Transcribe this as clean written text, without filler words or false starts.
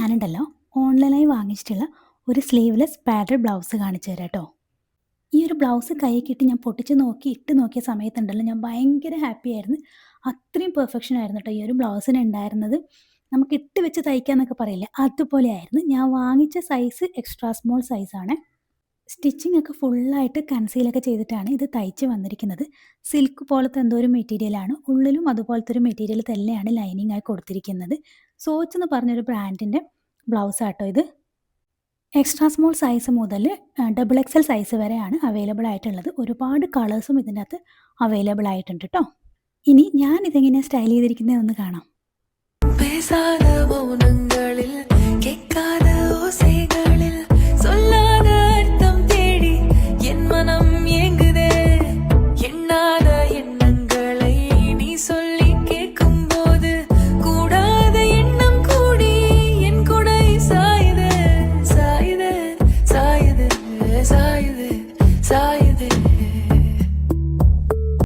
ഞാനുണ്ടല്ലോ ഓൺലൈനായി വാങ്ങിച്ചിട്ടുള്ള ഒരു സ്ലീവ്ലെസ് പാഡഡ് ബ്ലൗസ് കാണിച്ചു തരാം കേട്ടോ. ഈ ഒരു ബ്ലൗസ് കയ്യിൽ കിട്ടി ഞാൻ പൊട്ടിച്ച് നോക്കി ഇട്ട് നോക്കിയ സമയത്തുണ്ടല്ലോ ഞാൻ ഭയങ്കര ഹാപ്പി ആയിരുന്നു. അത്രയും പെർഫെക്ഷൻ ആയിരുന്നു കേട്ടോ ഈ ഒരു ബ്ലൗസിന് ഉണ്ടായിരുന്നത്. നമുക്ക് ഇട്ട് വെച്ച് തയ്ക്കാന്നൊക്കെ പറയില്ലേ, അതുപോലെ ആയിരുന്നു. ഞാൻ വാങ്ങിച്ച സൈസ് എക്സ്ട്രാ സ്മോൾ സൈസാണ്. സ്റ്റിച്ചിങ് ഒക്കെ ഫുള്ളായിട്ട് കൺസീലൊക്കെ ചെയ്തിട്ടാണ് ഇത് തയ്ച്ച് വന്നിരിക്കുന്നത്. സിൽക്ക് പോലത്തെ എന്തോ ഒരു മെറ്റീരിയലാണ്. ഉള്ളിലും അതുപോലത്തെ ഒരു മെറ്റീരിയൽ തന്നെയാണ് ലൈനിങ് ആയി കൊടുത്തിരിക്കുന്നത്. സോച്ച് എന്ന് പറഞ്ഞൊരു ബ്രാൻഡിൻ്റെ ബ്ലൗസാട്ടോ ഇത്. എക്സ്ട്രാ സ്മോൾ സൈസ് മുതൽ ഡബിൾ എക്സൽ സൈസ് വരെയാണ് അവൈലബിൾ ആയിട്ടുള്ളത്. ഒരുപാട് കളേഴ്സും ഇതിൻ്റെ അകത്ത് അവൈലബിൾ ആയിട്ടുണ്ട് കേട്ടോ. ഇനി ഞാൻ ഇതെങ്ങനെയാണ് സ്റ്റൈൽ ചെയ്തിരിക്കുന്നതെന്ന് കാണാം.